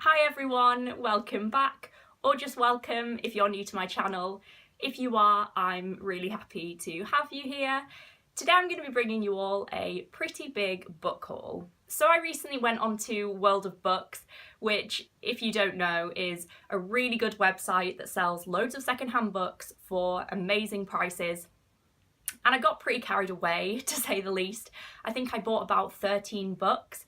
Hi everyone, welcome back, or just welcome if you're new to my channel. If you are, I'm really happy to have you here. Today I'm going to be bringing you all a pretty big book haul. So I recently went onto World of Books, which, if you don't know, is a really good website that sells loads of secondhand books for amazing prices. And I got pretty carried away, to say the least. I think I bought about 13 books.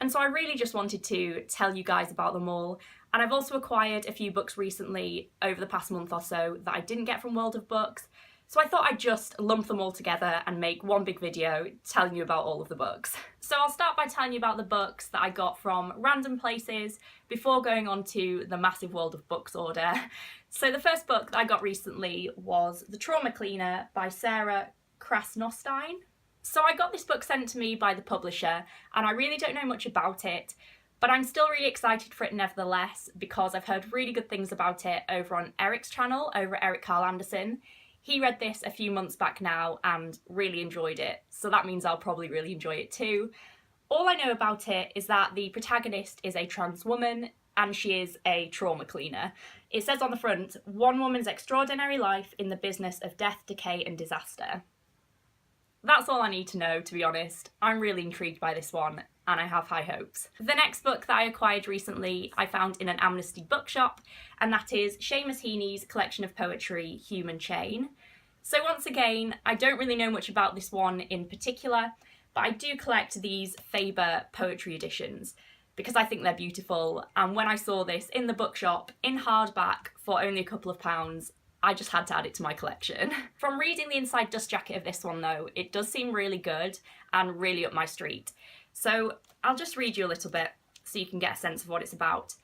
And so I really just wanted to tell you guys about them all. And I've also acquired a few books recently over the past month or so that I didn't get from World of Books. So I thought I'd just lump them all together and make one big video telling you about all of the books. So I'll start by telling you about the books that I got from random places before going on to the massive World of Books order. So the first book that I got recently was The Trauma Cleaner by Sarah Krasnostein. So I got this book sent to me by the publisher and I really don't know much about it, but I'm still really excited for it nevertheless because I've heard really good things about it over on Eric's channel, over at Eric Carl Anderson. He read this a few months back now and really enjoyed it, so that means I'll probably really enjoy it too. All I know about it is that the protagonist is a trans woman and she is a trauma cleaner. It says on the front, "One woman's extraordinary life in the business of death, decay and disaster." That's all I need to know, to be honest. I'm really intrigued by this one and I have high hopes. The next book that I acquired recently I found in an Amnesty bookshop, and that is Seamus Heaney's collection of poetry, Human Chain. So once again, I don't really know much about this one in particular, but I do collect these Faber poetry editions because I think they're beautiful, and when I saw this in the bookshop in hardback for only a couple of pounds, I just had to add it to my collection. From reading the inside dust jacket of this one though, it does seem really good and really up my street. So I'll just read you a little bit so you can get a sense of what it's about.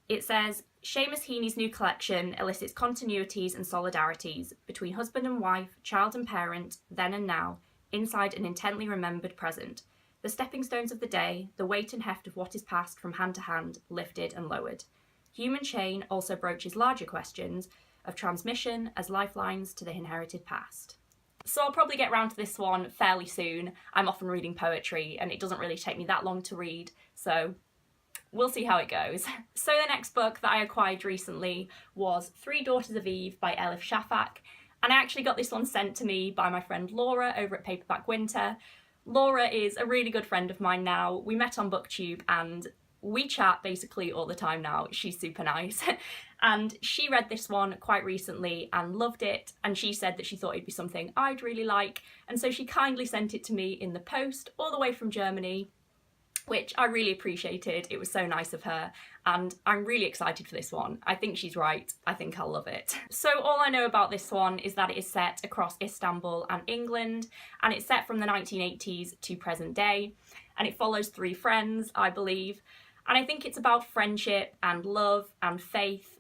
It says, Seamus Heaney's new collection elicits continuities and solidarities between husband and wife, child and parent, then and now, inside an intently remembered present. The stepping stones of the day, the weight and heft of what is passed from hand to hand, lifted and lowered. Human Chain also broaches larger questions of transmission as lifelines to the inherited past. So I'll probably get round to this one fairly soon. I'm often reading poetry and it doesn't really take me that long to read, so we'll see how it goes. So the next book that I acquired recently was Three Daughters of Eve by Elif Shafak, and I actually got this one sent to me by my friend Laura over at Paperback Winter. Laura is a really good friend of mine now. We met on BookTube and we chat basically all the time now. She's super nice. And she read this one quite recently and loved it, and she said that she thought it'd be something I'd really like, and so she kindly sent it to me in the post all the way from Germany, which I really appreciated. It was so nice of her, and I'm really excited for this one. I think she's right. I think I'll love it. So all I know about this one is that it is set across Istanbul and England, and it's set from the 1980s to present day, and it follows three friends, I believe, and I think it's about friendship and love and faith,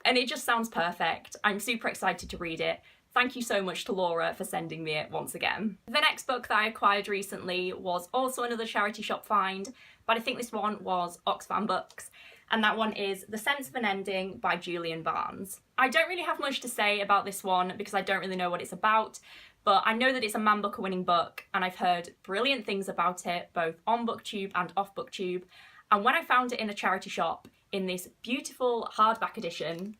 and it just sounds perfect. I'm super excited to read it. Thank you so much to Laura for sending me it once again. The next book that I acquired recently was also another charity shop find, but I think this one was Oxfam Books, and that one is The Sense of an Ending by Julian Barnes. I don't really have much to say about this one because I don't really know what it's about, but I know that it's a Man Booker winning book and I've heard brilliant things about it both on BookTube and off BookTube, and when I found it in a charity shop in this beautiful hardback edition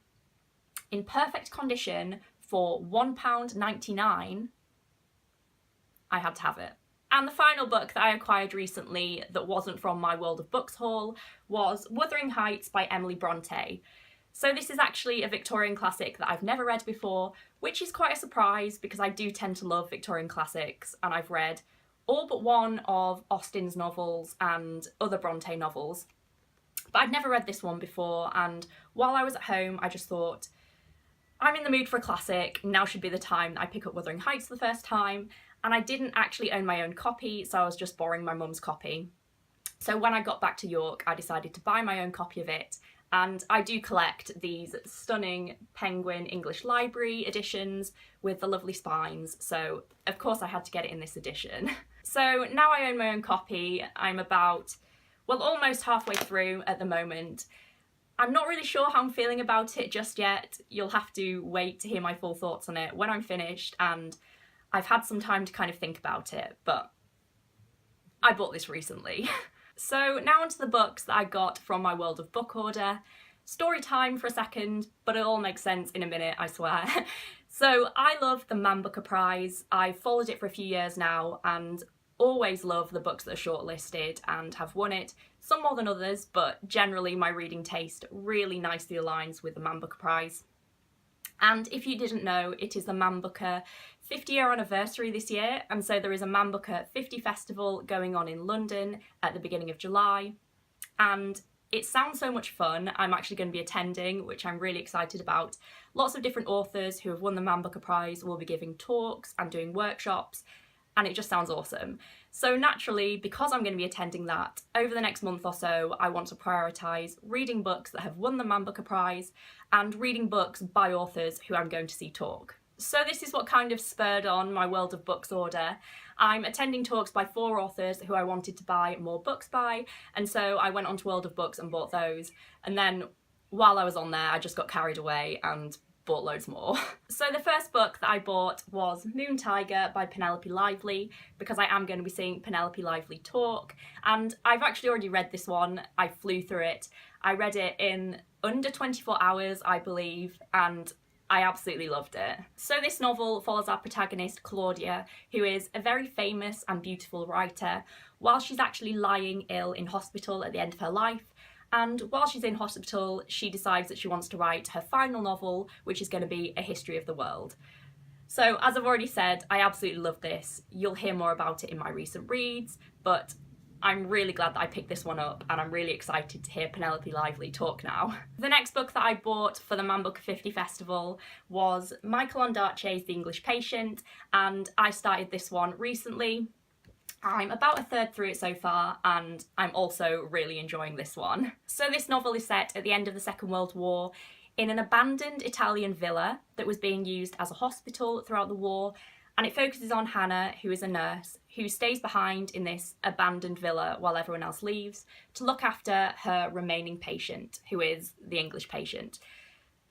in perfect condition for £1.99, I had to have it. And the final book that I acquired recently that wasn't from my World of Books haul was Wuthering Heights by Emily Bronte. So this is actually a Victorian classic that I've never read before, which is quite a surprise because I do tend to love Victorian classics, and I've read all but one of Austen's novels and other Bronte novels. But I'd never read this one before, and while I was at home I just thought, I'm in the mood for a classic, now should be the time that I pick up Wuthering Heights for the first time, and I didn't actually own my own copy, so I was just borrowing my mum's copy. So when I got back to York, I decided to buy my own copy of it, and I do collect these stunning Penguin English Library editions with the lovely spines, so of course I had to get it in this edition. So now I own my own copy. I'm about, well, almost halfway through at the moment. I'm not really sure how I'm feeling about it just yet. You'll have to wait to hear my full thoughts on it when I'm finished, and I've had some time to kind of think about it, but I bought this recently. So now onto the books that I got from my World of Book order. Story time for a second, but it all makes sense in a minute, I swear. So I love the Man Booker Prize. I've followed it for a few years now and always love the books that are shortlisted and have won it, some more than others, but generally my reading taste really nicely aligns with the Man Booker Prize. And if you didn't know, it is the Man Booker 50-year anniversary this year, and so there is a Man Booker 50 Festival going on in London at the beginning of July, and it sounds so much fun. I'm actually going to be attending, which I'm really excited about. Lots of different authors who have won the Man Booker Prize will be giving talks and doing workshops, and it just sounds awesome. So naturally, because I'm going to be attending that, over the next month or so, I want to prioritise reading books that have won the Man Booker Prize and reading books by authors who I'm going to see talk. So this is what kind of spurred on my World of Books order. I'm attending talks by 4 authors who I wanted to buy more books by, and so I went onto World of Books and bought those. And then while I was on there, I just got carried away and bought loads more. So the first book that I bought was Moon Tiger by Penelope Lively, because I am going to be seeing Penelope Lively talk, and I've actually already read this one. I flew through it. I read it in under 24 hours, I believe, and I absolutely loved it. So this novel follows our protagonist Claudia, who is a very famous and beautiful writer, while she's actually lying ill in hospital at the end of her life. And while she's in hospital, she decides that she wants to write her final novel, which is going to be a history of the world. So as I've already said, I absolutely love this. You'll hear more about it in my recent reads, but I'm really glad that I picked this one up, and I'm really excited to hear Penelope Lively talk now. The next book that I bought for the Man Booker 50 Festival was Michael Ondaatje's The English Patient, and I started this one recently. I'm about a third through it so far, and I'm also really enjoying this one. So this novel is set at the end of the Second World War in an abandoned Italian villa that was being used as a hospital throughout the war, and it focuses on Hannah, who is a nurse, who stays behind in this abandoned villa while everyone else leaves to look after her remaining patient, who is the English patient.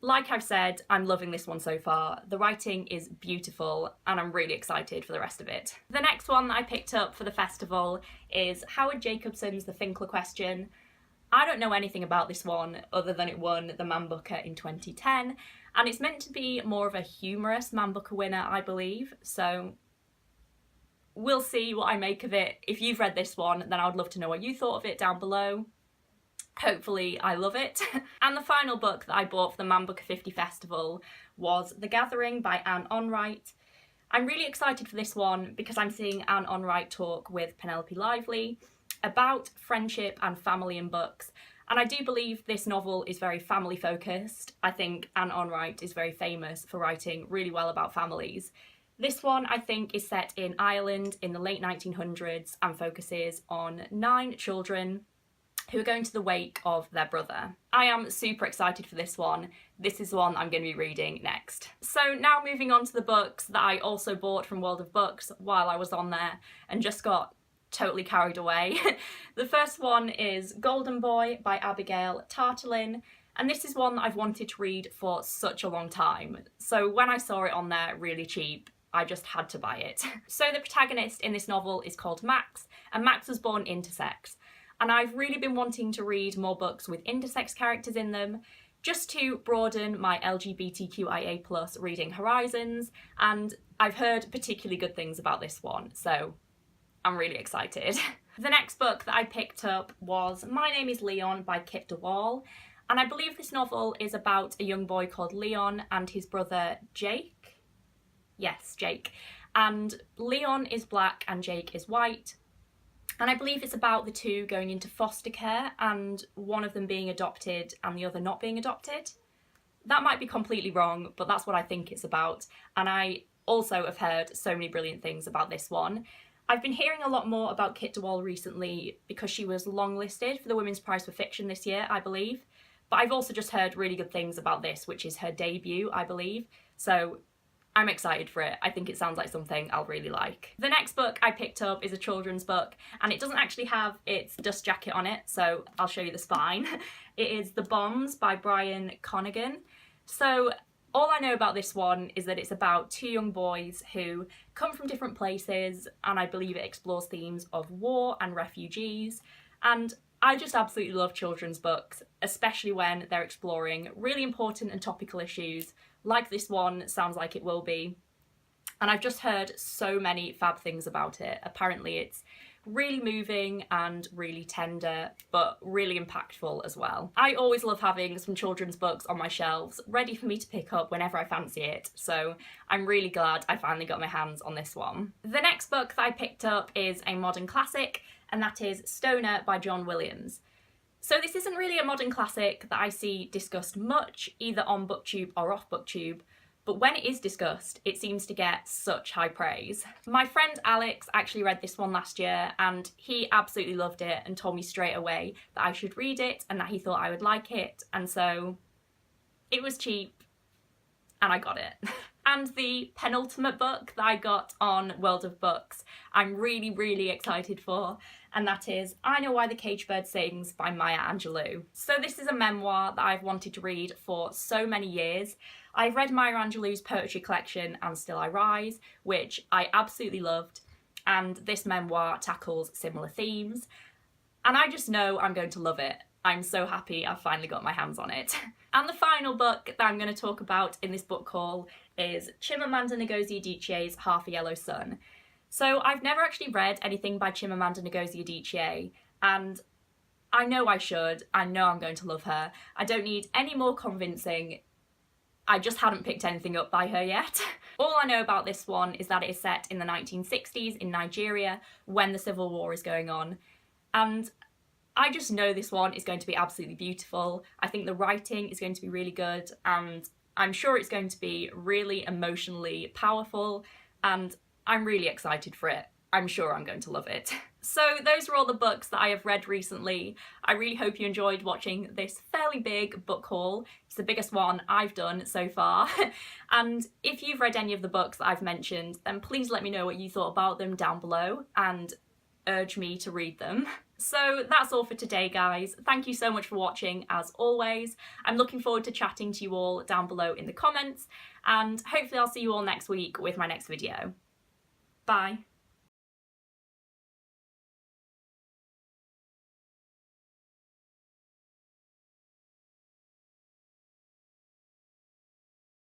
Like I've said, I'm loving this one so far. The writing is beautiful and I'm really excited for the rest of it. The next one that I picked up for the festival is Howard Jacobson's The Finkler Question. I don't know anything about this one other than it won the Man Booker in 2010, and it's meant to be more of a humorous Man Booker winner, I believe, so we'll see what I make of it. If you've read this one, then I would love to know what you thought of it down below. Hopefully I love it. And the final book that I bought for the Man Booker 50 Festival was The Gathering by Anne Onright. I'm really excited for this one because I'm seeing Anne Onright talk with Penelope Lively about friendship and family in books, and I do believe this novel is very family focused. I think Anne Onright is very famous for writing really well about families. This one, I think, is set in Ireland in the late 1900s and focuses on 9 children who are going to the wake of their brother. I am super excited for this one. This is the one I'm going to be reading next. So now moving on to the books that I also bought from World of Books while I was on there and just got totally carried away. The first one is Golden Boy by Abigail Tartolin, and this is one that I've wanted to read for such a long time. So when I saw it on there really cheap, I just had to buy it. So the protagonist in this novel is called Max, and Max was born intersex. And I've really been wanting to read more books with intersex characters in them, just to broaden my LGBTQIA+ reading horizons, and I've heard particularly good things about this one, so I'm really excited. The next book that I picked up was My Name is Leon by Kit de Waal, and I believe this novel is about a young boy called Leon and his brother Jake. Yes, Jake. And Leon is black and Jake is white. And I believe it's about the two going into foster care and one of them being adopted and the other not being adopted. That might be completely wrong, but that's what I think it's about. And I also have heard so many brilliant things about this one. I've been hearing a lot more about Kit de Waal recently because she was longlisted for the Women's Prize for Fiction this year, I believe. But I've also just heard really good things about this, which is her debut, I believe. So I'm excited for it. I think it sounds like something I'll really like. The next book I picked up is a children's book, and it doesn't actually have its dust jacket on it, so I'll show you the spine. It is The Baums by Brian Conaghan. So all I know about this one is that it's about 2 young boys who come from different places, and I believe it explores themes of war and refugees. And I just absolutely love children's books, especially when they're exploring really important and topical issues, like this one sounds like it will be. And I've just heard so many fab things about it. Apparently it's really moving and really tender, but really impactful as well. I always love having some children's books on my shelves, ready for me to pick up whenever I fancy it, so I'm really glad I finally got my hands on this one. The next book that I picked up is a modern classic, and that is Stoner by John Williams. So this isn't really a modern classic that I see discussed much, either on BookTube or off BookTube, but when it is discussed, it seems to get such high praise. My friend Alex actually read this one last year and he absolutely loved it and told me straight away that I should read it and that he thought I would like it, and so it was cheap and I got it. And the penultimate book that I got on World of Books, I'm really, really excited for, and that is I Know Why the Caged Bird Sings by Maya Angelou. So this is a memoir that I've wanted to read for so many years. I've read Maya Angelou's poetry collection And Still I Rise, which I absolutely loved, and this memoir tackles similar themes, and I just know I'm going to love it. I'm so happy I've finally got my hands on it. And the final book that I'm going to talk about in this book haul is Chimamanda Ngozi Adichie's Half a Yellow Sun. So I've never actually read anything by Chimamanda Ngozi Adichie, and I know I should. I know I'm going to love her. I don't need any more convincing. I just hadn't picked anything up by her yet. All I know about this one is that it is set in the 1960s in Nigeria when the Civil War is going on, and I just know this one is going to be absolutely beautiful. I think the writing is going to be really good, and I'm sure it's going to be really emotionally powerful, and I'm really excited for it. I'm sure I'm going to love it. So those are all the books that I have read recently. I really hope you enjoyed watching this fairly big book haul. It's the biggest one I've done so far. And if you've read any of the books that I've mentioned, then please let me know what you thought about them down below and urge me to read them. So that's all for today, guys. Thank you so much for watching, as always. I'm looking forward to chatting to you all down below in the comments, and hopefully I'll see you all next week with my next video. Bye.